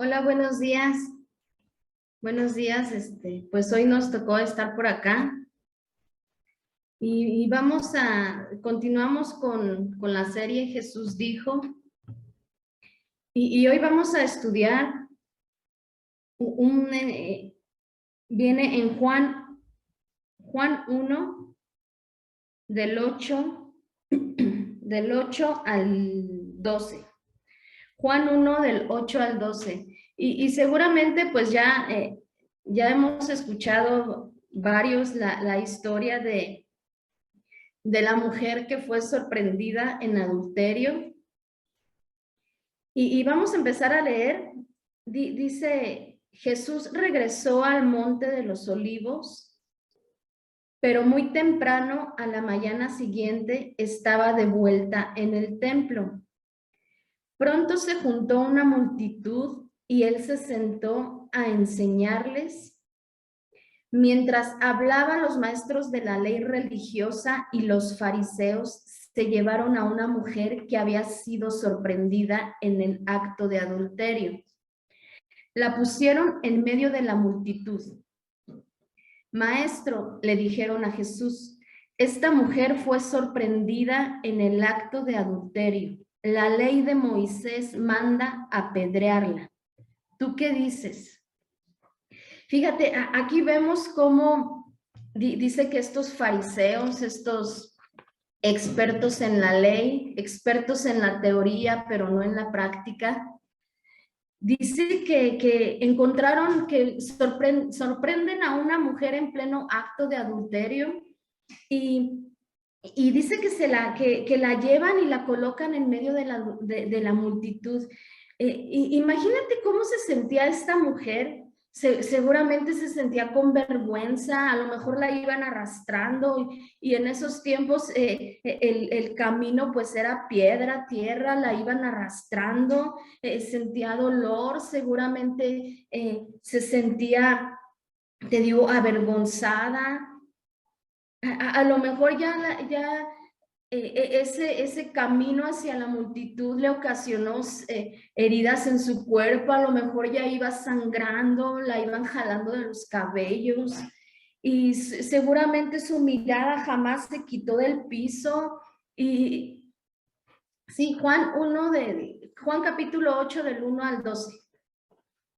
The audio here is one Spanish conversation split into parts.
Hola, buenos días. Buenos días. Pues hoy nos tocó estar por acá y continuamos con la serie Jesús dijo y hoy vamos a estudiar un, viene en Juan 1 del 8 del 8 al 12. Juan 1 del 8 al 12. Y seguramente pues ya hemos escuchado varios la historia de la mujer que fue sorprendida en adulterio. Y vamos a empezar a leer. Dice, Jesús regresó al monte de los olivos, pero muy temprano a la mañana siguiente estaba de vuelta en el templo. Pronto se juntó una multitud y él se sentó a enseñarles. Mientras hablaba, los maestros de la ley religiosa y los fariseos se llevaron a una mujer que había sido sorprendida en el acto de adulterio. La pusieron en medio de la multitud. Maestro, le dijeron a Jesús, esta mujer fue sorprendida en el acto de adulterio. La ley de Moisés manda apedrearla. ¿Tú qué dices? Fíjate, aquí vemos cómo dice que estos fariseos, estos expertos en la ley, expertos en la teoría, pero no en la práctica, dice que encontraron que sorprenden a una mujer en pleno acto de adulterio y dice que la llevan y la colocan en medio de la multitud. Imagínate cómo se sentía esta mujer. Seguramente se sentía con vergüenza, a lo mejor la iban arrastrando y en esos tiempos el camino pues era piedra, tierra, la iban arrastrando, sentía dolor, seguramente se sentía, te digo, avergonzada. A lo mejor ese camino hacia la multitud le ocasionó heridas en su cuerpo, a lo mejor ya iba sangrando, la iban jalando de los cabellos y seguramente su mirada jamás se quitó del piso. Y sí, Juan capítulo 8 del 1 al 12.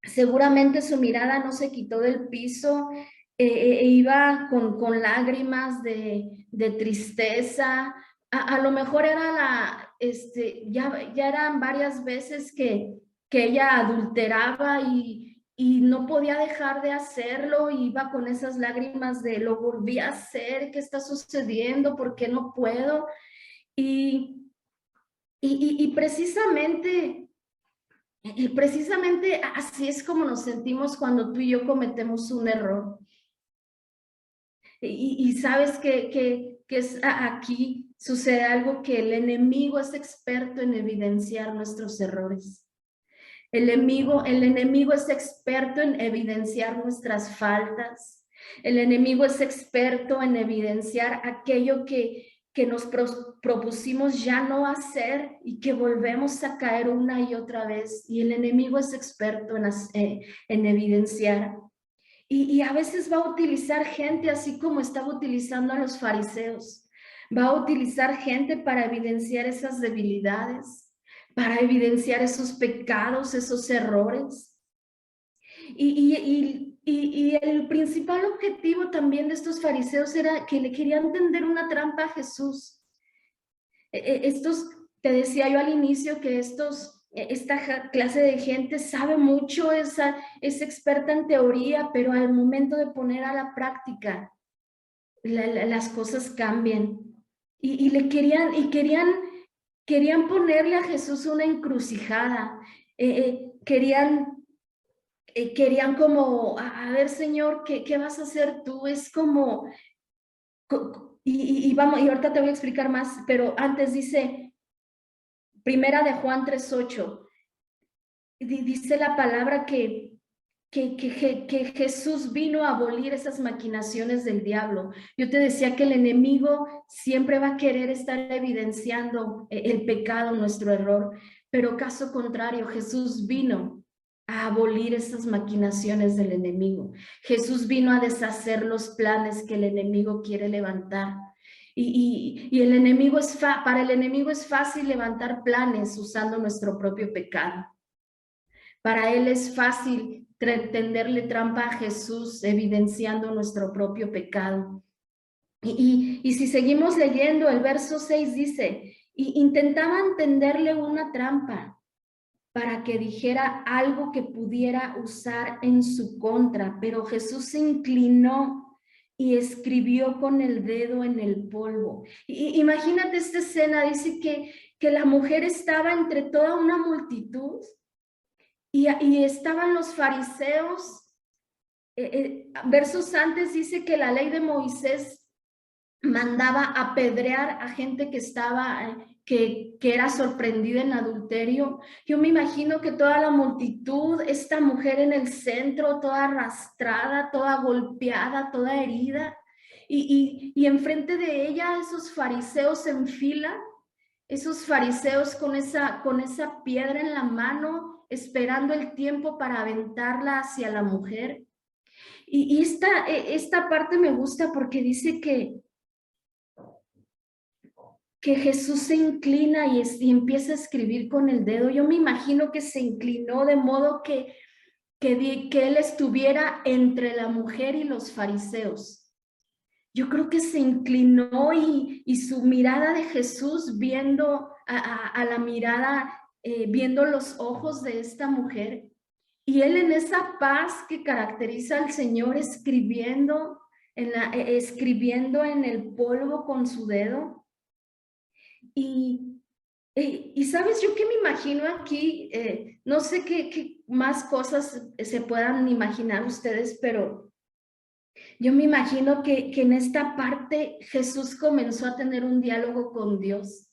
Seguramente su mirada no se quitó del piso, iba con lágrimas de tristeza. A lo mejor ya eran varias veces que ella adulteraba y no podía dejar de hacerlo, iba con esas lágrimas de lo volví a hacer, ¿qué está sucediendo? ¿Por qué no puedo? Y precisamente así es como nos sentimos cuando tú y yo cometemos un error. Y sabes que aquí sucede algo, que el enemigo es experto en evidenciar nuestros errores. El enemigo es experto en evidenciar nuestras faltas. El enemigo es experto en evidenciar aquello que nos propusimos ya no hacer y que volvemos a caer una y otra vez. Y el enemigo es experto en evidenciar. Y a veces va a utilizar gente así como estaba utilizando a los fariseos. Va a utilizar gente para evidenciar esas debilidades, para evidenciar esos pecados, esos errores. Y el principal objetivo también de estos fariseos era que le querían tender una trampa a Jesús. Te decía yo al inicio que esta clase de gente sabe mucho, es experta en teoría, pero al momento de poner a la práctica, las cosas cambian. Querían ponerle a Jesús una encrucijada. Querían como, a ver, Señor, ¿qué vas a hacer tú? Es como, vamos, y ahorita te voy a explicar más, pero antes dice, Primera de Juan 3:8, dice la palabra que Jesús vino a abolir esas maquinaciones del diablo. Yo te decía que el enemigo siempre va a querer estar evidenciando el pecado, nuestro error, pero caso contrario, Jesús vino a abolir esas maquinaciones del enemigo. Jesús vino a deshacer los planes que el enemigo quiere levantar. Y el enemigo para el enemigo es fácil levantar planes usando nuestro propio pecado. Para él es fácil tenderle trampa a Jesús evidenciando nuestro propio pecado. Y si seguimos leyendo, el verso 6 dice, y intentaban tenderle una trampa para que dijera algo que pudiera usar en su contra, pero Jesús se inclinó y escribió con el dedo en el polvo. Imagínate esta escena, dice que la mujer estaba entre toda una multitud y estaban los fariseos. Versos antes dice que la ley de Moisés mandaba apedrear a gente que estaba, que era sorprendida en adulterio. Yo me imagino que toda la multitud, esta mujer en el centro, toda arrastrada, toda golpeada, toda herida, y enfrente de ella esos fariseos en fila, esos fariseos con esa piedra en la mano, esperando el tiempo para aventarla hacia la mujer. Y esta parte me gusta porque dice que Jesús se inclina y empieza a escribir con el dedo. Yo me imagino que se inclinó de modo que él estuviera entre la mujer y los fariseos. Yo creo que se inclinó y su mirada de Jesús viendo a la mirada, viendo los ojos de esta mujer. Y él en esa paz que caracteriza al Señor escribiendo en el polvo con su dedo. Y sabes, yo qué me imagino aquí, no sé qué más cosas se puedan imaginar ustedes, pero yo me imagino que en esta parte Jesús comenzó a tener un diálogo con Dios.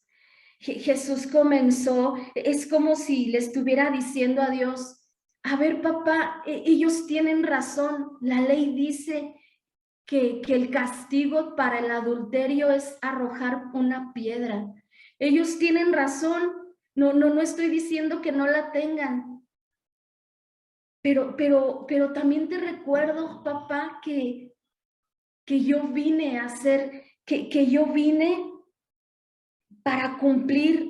Jesús comenzó, es como si le estuviera diciendo a Dios, a ver papá, ellos tienen razón, la ley dice que el castigo para el adulterio es arrojar una piedra. Ellos tienen razón, no estoy diciendo que no la tengan, pero también te recuerdo, papá, que yo vine a hacer, que yo vine para cumplir,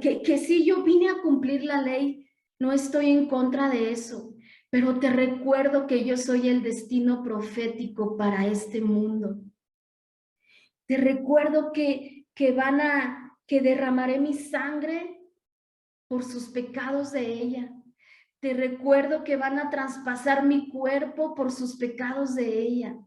que sí yo vine a cumplir la ley, no estoy en contra de eso, pero te recuerdo que yo soy el destino profético para este mundo. Te recuerdo que derramaré mi sangre por sus pecados de ella. Te recuerdo que van a traspasar mi cuerpo por sus pecados de ella.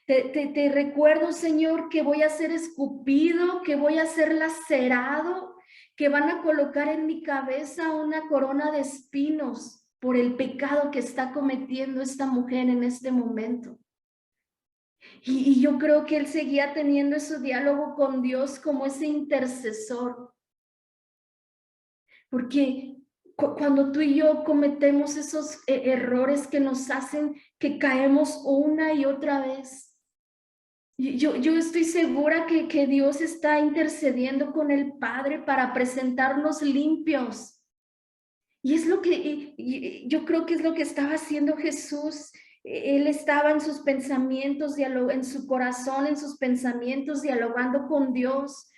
Te recuerdo, Señor, que voy a ser escupido, que voy a ser lacerado, que van a colocar en mi cabeza una corona de espinos por el pecado que está cometiendo esta mujer en este momento. Y yo creo que él seguía teniendo ese diálogo con Dios como ese intercesor. Porque cuando tú y yo cometemos esos errores que nos hacen que caemos una y otra vez, yo estoy segura que Dios está intercediendo con el Padre para presentarnos limpios. Y es lo que yo creo que es lo que estaba haciendo Jesús. Él estaba en sus pensamientos, en su corazón, en sus pensamientos, dialogando con Dios.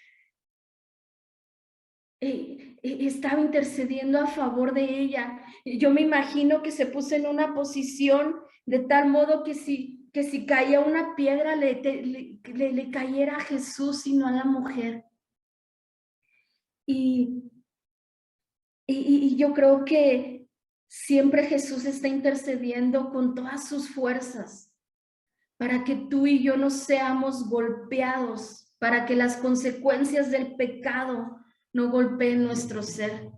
Estaba intercediendo a favor de ella. Yo me imagino que se puso en una posición de tal modo que si caía una piedra le cayera a Jesús y no a la mujer. Y yo creo que siempre Jesús está intercediendo con todas sus fuerzas para que tú y yo no seamos golpeados, para que las consecuencias del pecado no golpeen nuestro ser.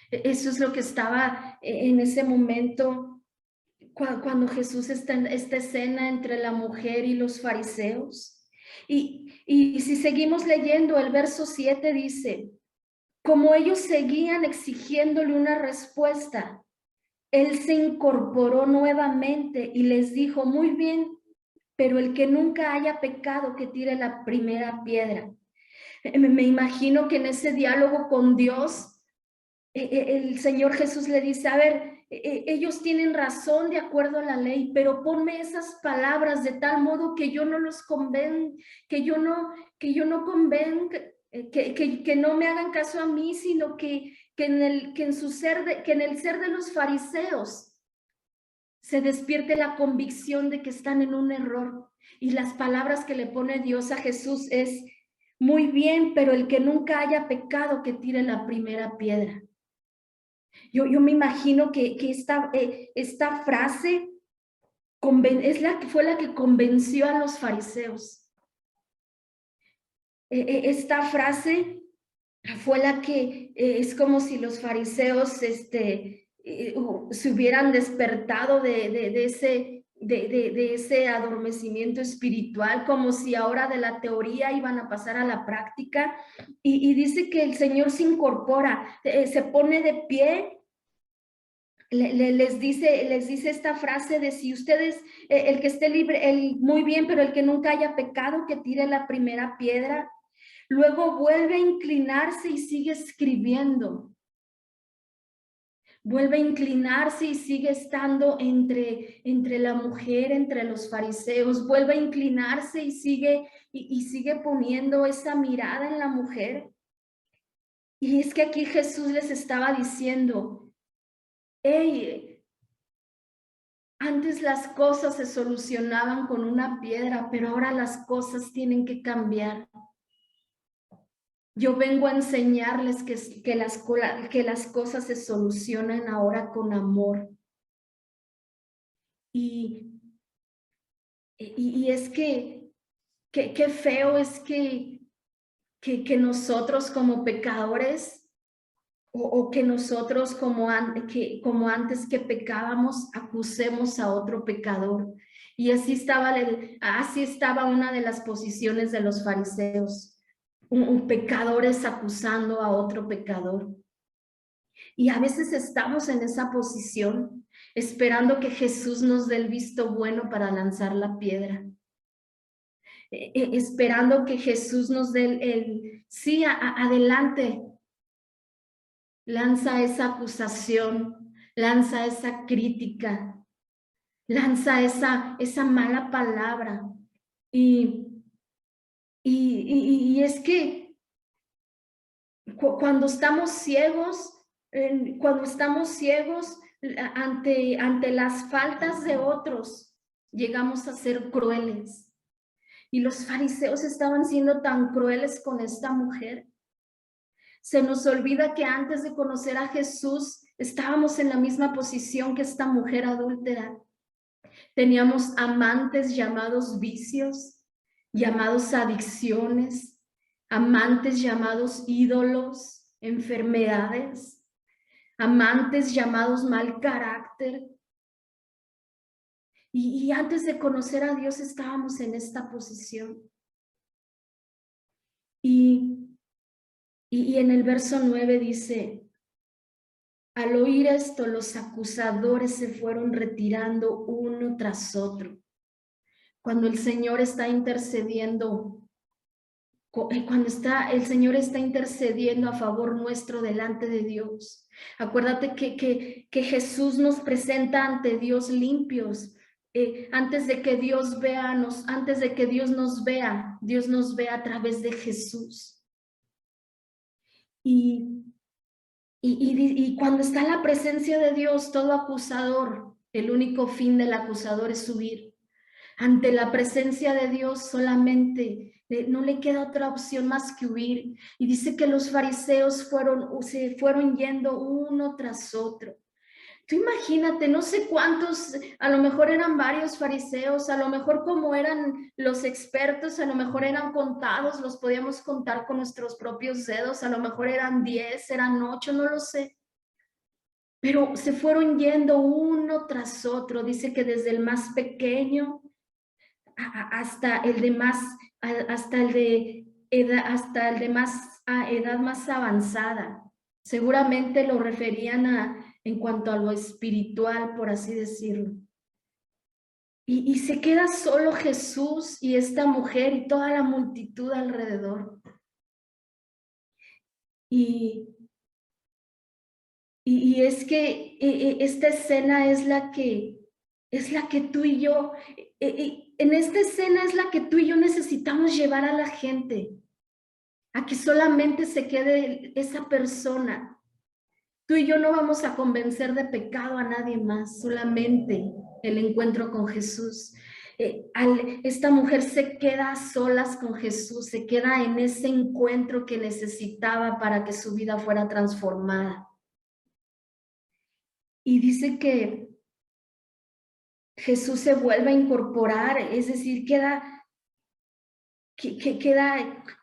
Eso es lo que estaba en ese momento cuando Jesús está en esta escena entre la mujer y los fariseos. Y si seguimos leyendo, el verso 7 dice, como ellos seguían exigiéndole una respuesta, él se incorporó nuevamente y les dijo, muy bien, pero el que nunca haya pecado, que tire la primera piedra. Me imagino que en ese diálogo con Dios, el Señor Jesús le dice, a ver, ellos tienen razón de acuerdo a la ley, pero ponme esas palabras de tal modo que yo no los que yo no convenga, que no me hagan caso a mí, sino que en el ser de los fariseos se despierte la convicción de que están en un error. Y las palabras que le pone Dios a Jesús es: muy bien, pero el que nunca haya pecado, que tire la primera piedra. Yo me imagino que esta frase fue la que convenció a los fariseos. Esta frase fue la que es como si los fariseos se hubieran despertado de ese adormecimiento espiritual, como si ahora de la teoría iban a pasar a la práctica. Y dice que el Señor se incorpora, se pone de pie. Les dice esta frase de: si ustedes, el que esté libre, muy bien, pero el que nunca haya pecado, que tire la primera piedra. Luego vuelve a inclinarse y sigue escribiendo. Vuelve a inclinarse y sigue estando entre la mujer, entre los fariseos. Vuelve a inclinarse y sigue poniendo esa mirada en la mujer. Y es que aquí Jesús les estaba diciendo: hey, antes las cosas se solucionaban con una piedra, pero ahora las cosas tienen que cambiar. Yo vengo a enseñarles que las cosas se solucionan ahora con amor. Y es que qué feo es que nosotros como pecadores, o que nosotros como antes que pecábamos, acusemos a otro pecador. Y así estaba una de las posiciones de los fariseos, pecadores acusando a otro pecador. Y a veces estamos en esa posición, esperando que Jesús nos dé el visto bueno para lanzar la piedra. Esperando que Jesús nos dé sí, adelante. Lanza esa acusación, lanza esa crítica, lanza esa mala palabra. Y es que cuando estamos ciegos, ante las faltas de otros, llegamos a ser crueles. Y los fariseos estaban siendo tan crueles con esta mujer. Se nos olvida que antes de conocer a Jesús estábamos en la misma posición que esta mujer adúltera. Teníamos amantes llamados vicios, llamados adicciones, amantes llamados ídolos, enfermedades, amantes llamados mal carácter. Y antes de conocer a Dios estábamos en esta posición. Y en el verso 9 dice: al oír esto, los acusadores se fueron retirando uno tras otro. Cuando el Señor está intercediendo, el Señor está intercediendo a favor nuestro delante de Dios. Acuérdate que Jesús nos presenta ante Dios limpios. Antes de que Dios nos vea, Dios nos ve a través de Jesús. Y cuando está en la presencia de Dios, todo acusador, el único fin del acusador es huir. Ante la presencia de Dios solamente no le queda otra opción más que huir. Y dice que los fariseos se fueron yendo uno tras otro. Tú imagínate, no sé cuántos, a lo mejor eran varios fariseos, a lo mejor como eran los expertos, a lo mejor eran contados, los podíamos contar con nuestros propios dedos, a lo mejor eran 10, eran 8, no lo sé. Pero se fueron yendo uno tras otro. Dice que desde el más pequeño hasta el de edad más avanzada. Seguramente lo referían en cuanto a lo espiritual, por así decirlo. Y se queda solo Jesús y esta mujer y toda la multitud alrededor. Y Y es que esta escena es la que tú y yo, en esta escena es la que tú y yo necesitamos llevar a la gente, a que solamente se quede esa persona. Tú y yo no vamos a convencer de pecado a nadie más, solamente el encuentro con Jesús. Esta mujer se queda a solas con Jesús, se queda en ese encuentro que necesitaba para que su vida fuera transformada. Y dice que Jesús se vuelve a incorporar, es decir, queda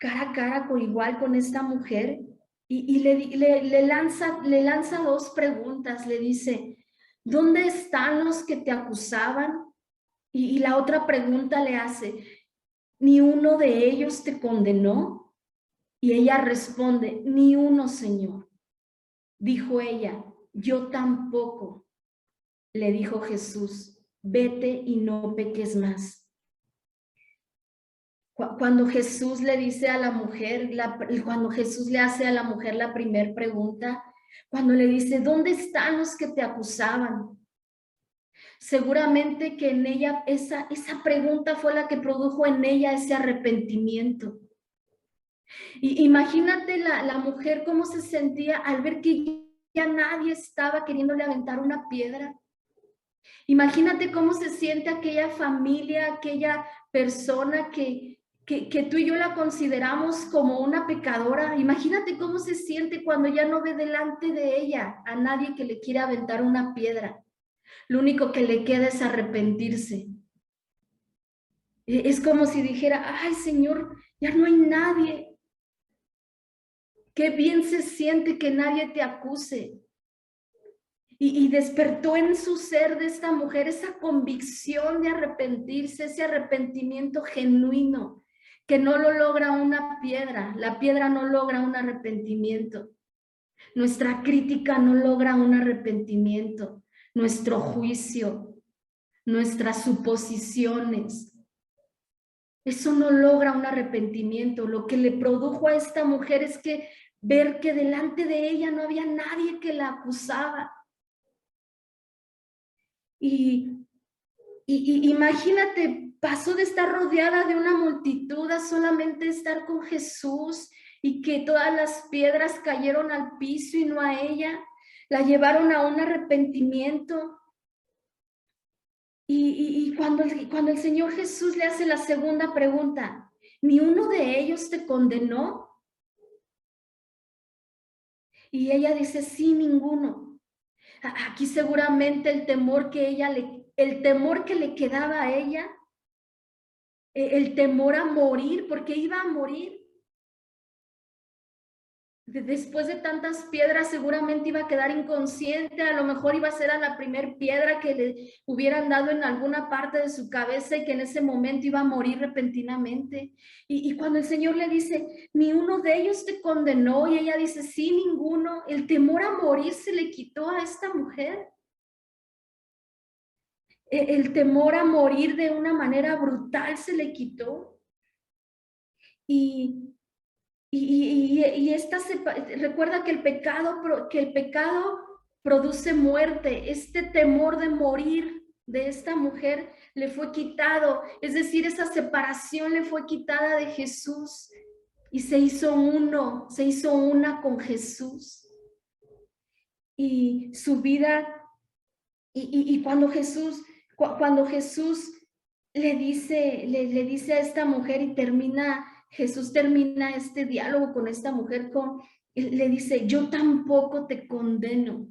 cara a cara igual con esta mujer y le lanza dos preguntas, le dice, ¿dónde están los que te acusaban? Y la otra pregunta le hace, ¿ni uno de ellos te condenó? Y ella responde, ni uno, Señor. Dijo ella, yo tampoco. Le dijo Jesús, vete y no peques más. Cuando Jesús le dice a la mujer, cuando Jesús le hace a la mujer la primera pregunta, cuando le dice, ¿dónde están los que te acusaban? Seguramente que en ella, esa pregunta fue la que produjo en ella ese arrepentimiento. Y imagínate la mujer cómo se sentía al ver que ya nadie estaba queriéndole aventar una piedra. Imagínate cómo se siente aquella familia, aquella persona que tú y yo la consideramos como una pecadora. Imagínate cómo se siente cuando ya no ve delante de ella a nadie que le quiera aventar una piedra. Lo único que le queda es arrepentirse. Es como si dijera, ay Señor, ya no hay nadie. Qué bien se siente que nadie te acuse. Y despertó en su ser de esta mujer esa convicción de arrepentirse, ese arrepentimiento genuino, que no lo logra una piedra. La piedra no logra un arrepentimiento. Nuestra crítica no logra un arrepentimiento. Nuestro juicio, nuestras suposiciones, eso no logra un arrepentimiento. Lo que le produjo a esta mujer es que ver que delante de ella no había nadie que la acusaba. Y imagínate, pasó de estar rodeada de una multitud a solamente estar con Jesús y que todas las piedras cayeron al piso y no a ella. La llevaron a un arrepentimiento. Y cuando el Señor Jesús le hace la segunda pregunta, ¿ni uno de ellos te condenó? Y ella dice, sí, ninguno. Aquí seguramente el temor que le quedaba a ella, el temor a morir, porque iba a morir. Después de tantas piedras seguramente iba a quedar inconsciente, a lo mejor iba a ser a la primer piedra que le hubieran dado en alguna parte de su cabeza y que en ese momento iba a morir repentinamente. Y cuando el Señor le dice, ni uno de ellos te condenó, y ella dice, sí, ninguno, el temor a morir se le quitó a esta mujer. El temor a morir de una manera brutal se le quitó. Recuerda que el pecado produce muerte. Este temor de morir de esta mujer le fue quitado, es decir, esa separación le fue quitada de Jesús y se hizo una con Jesús. Y su vida, y cuando Jesús le dice a esta mujer y Jesús termina este diálogo con esta mujer, le dice, yo tampoco te condeno.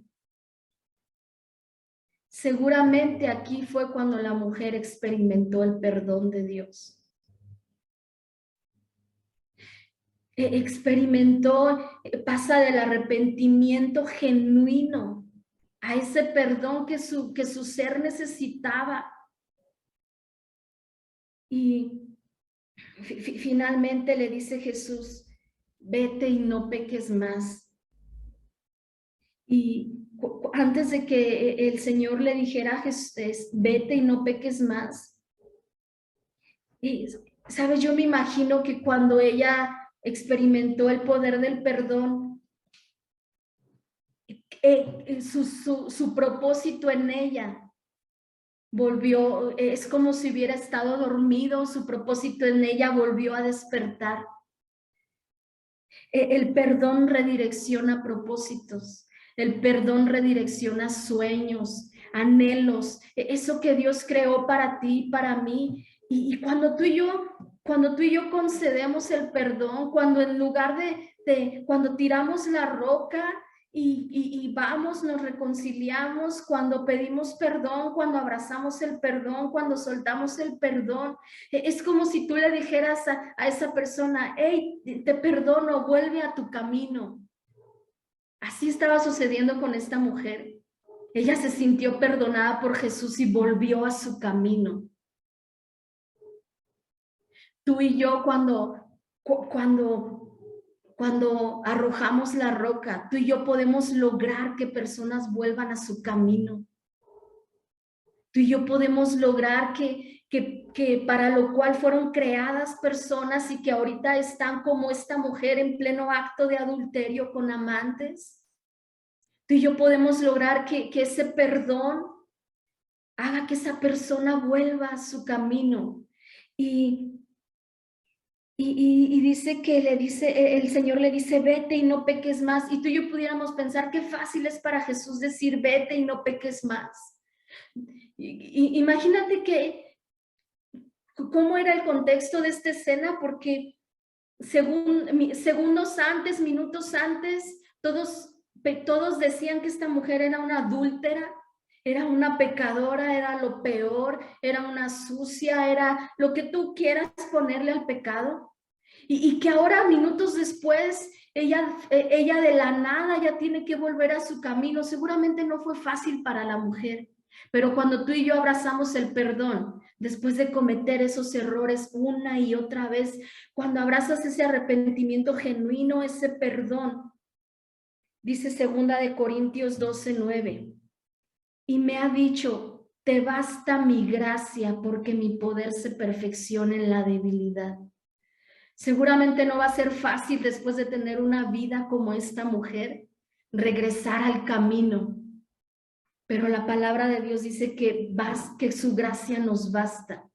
Seguramente aquí fue cuando la mujer experimentó el perdón de Dios. Pasa del arrepentimiento genuino a ese perdón que su ser necesitaba. Y finalmente le dice Jesús, vete y no peques más. Y antes de que el Señor le dijera a Jesús, vete y no peques más. Y, ¿sabes? Yo me imagino que cuando ella experimentó el poder del perdón, su propósito en ella volvió, es como si hubiera estado dormido, su propósito en ella volvió a despertar. El perdón redirecciona propósitos, el perdón redirecciona sueños, anhelos, eso que Dios creó para ti, para mí. Y cuando tú y yo concedemos el perdón, cuando en lugar cuando tiramos la roca y vamos, nos reconciliamos, cuando pedimos perdón, cuando abrazamos el perdón, cuando soltamos el perdón, es como si tú le dijeras a esa persona, hey, te perdono, vuelve a tu camino. Así estaba sucediendo con esta mujer. Ella se sintió perdonada por Jesús y volvió a su camino. Tú y yo cuando arrojamos la roca, tú y yo podemos lograr que personas vuelvan a su camino. Tú y yo podemos lograr que para lo cual fueron creadas personas y que ahorita están como esta mujer en pleno acto de adulterio con amantes. Tú y yo podemos lograr que ese perdón haga que esa persona vuelva a su camino. Y dice que el Señor le dice, vete y no peques más. Y tú y yo pudiéramos pensar qué fácil es para Jesús decir, vete y no peques más. Imagínate cómo era el contexto de esta escena, porque segundos antes, minutos antes, todos decían que esta mujer era una adúltera, era una pecadora, era lo peor, era una sucia, era lo que tú quieras ponerle al pecado. Y que ahora, minutos después, ella de la nada ya tiene que volver a su camino. Seguramente no fue fácil para la mujer, pero cuando tú y yo abrazamos el perdón, después de cometer esos errores una y otra vez, cuando abrazas ese arrepentimiento genuino, ese perdón, dice 2 Corintios 12:9, y me ha dicho, te basta mi gracia porque mi poder se perfecciona en la debilidad. Seguramente no va a ser fácil después de tener una vida como esta mujer, regresar al camino. Pero la palabra de Dios dice que su gracia nos basta.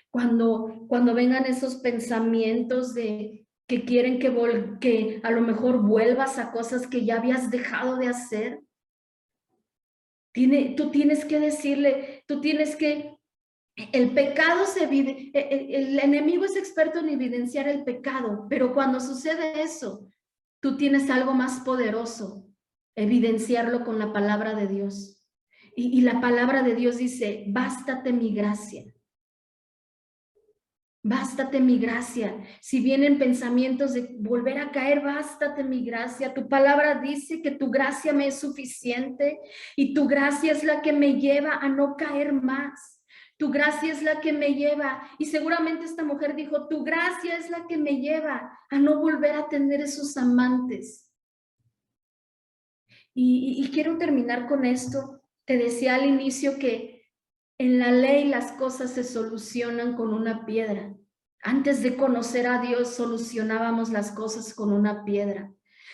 Cuando vengan esos pensamientos de que quieren que a lo mejor vuelvas a cosas que ya habías dejado de hacer, tú tienes que decirle, el pecado el enemigo es experto en evidenciar el pecado, pero cuando sucede eso, tú tienes algo más poderoso, evidenciarlo con la palabra de Dios. Y la palabra de Dios dice, bástate mi gracia. Bástate mi gracia. Si vienen pensamientos de volver a caer, bástate mi gracia. Tu palabra dice que tu gracia me es suficiente y tu gracia es la que me lleva a no caer más. Tu gracia es la que me lleva, y seguramente esta mujer dijo, tu gracia es la que me lleva a no volver a tener esos amantes. Y quiero terminar con esto. Te decía al inicio que en la ley las cosas se solucionan con una piedra. Antes de conocer a Dios solucionábamos las cosas con una piedra.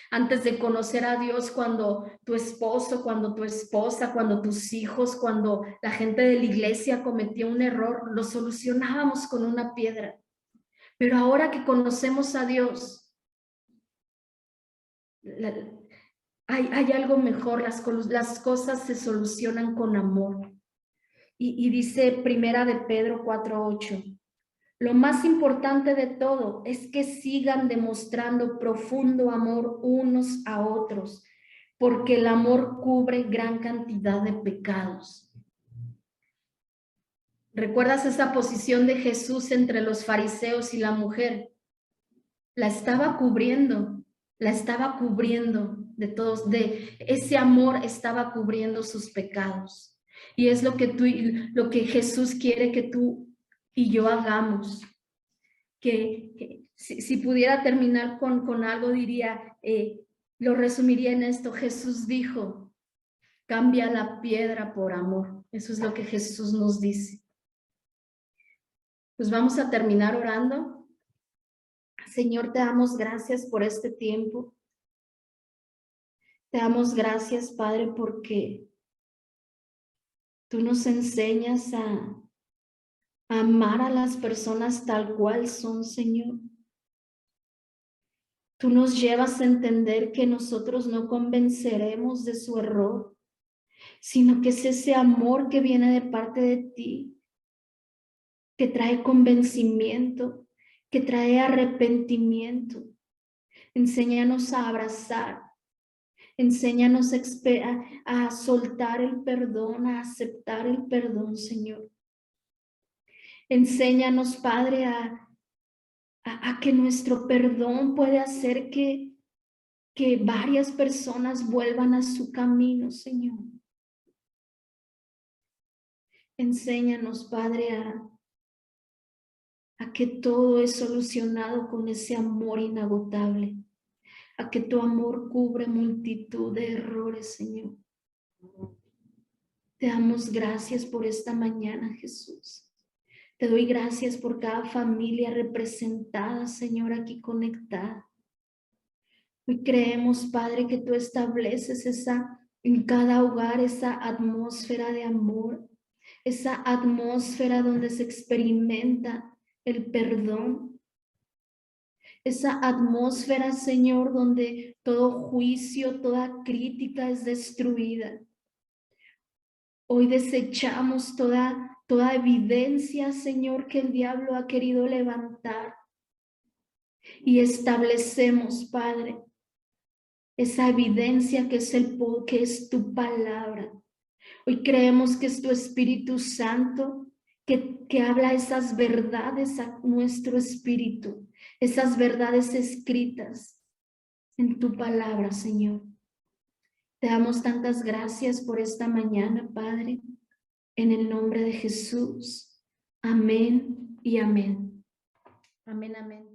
Antes de conocer a Dios, cuando tu esposo, cuando tu esposa, cuando tus hijos, cuando la gente de la iglesia cometía un error, lo solucionábamos con una piedra. Pero ahora que conocemos a Dios, hay algo mejor, las cosas se solucionan con amor. Y dice Primera de Pedro 4:8, lo más importante de todo es que sigan demostrando profundo amor unos a otros, porque el amor cubre gran cantidad de pecados. ¿Recuerdas esa posición de Jesús entre los fariseos y la mujer? La estaba cubriendo de todos, de ese amor estaba cubriendo sus pecados. Y es lo que Jesús quiere que tú y yo hagamos. Que si pudiera terminar con algo, diría, lo resumiría en esto. Jesús dijo, cambia la piedra por amor. Eso es lo que Jesús nos dice. Pues vamos a terminar orando. Señor, te damos gracias por este tiempo. Te damos gracias, Padre, porque tú nos enseñas a amar a las personas tal cual son, Señor. Tú nos llevas a entender que nosotros no convenceremos de su error, sino que es ese amor que viene de parte de ti, que trae convencimiento, que trae arrepentimiento. Enséñanos a abrazar, enséñanos a soltar el perdón, a aceptar el perdón, Señor. Enséñanos, Padre, a que nuestro perdón puede hacer que varias personas vuelvan a su camino, Señor. Enséñanos, Padre, a que todo es solucionado con ese amor inagotable, a que tu amor cubre multitud de errores, Señor. Te damos gracias por esta mañana, Jesús. Te doy gracias por cada familia representada, Señor, aquí conectada. Hoy creemos, Padre, que tú estableces en cada hogar esa atmósfera de amor, esa atmósfera donde se experimenta el perdón, esa atmósfera, Señor, donde todo juicio, toda crítica es destruida. Hoy desechamos toda evidencia, Señor, que el diablo ha querido levantar y establecemos, Padre, esa evidencia que es tu palabra. Hoy creemos que es tu Espíritu Santo que habla esas verdades a nuestro espíritu, esas verdades escritas en tu palabra, Señor. Te damos tantas gracias por esta mañana, Padre, en el nombre de Jesús. Amén y amén. Amén, amén.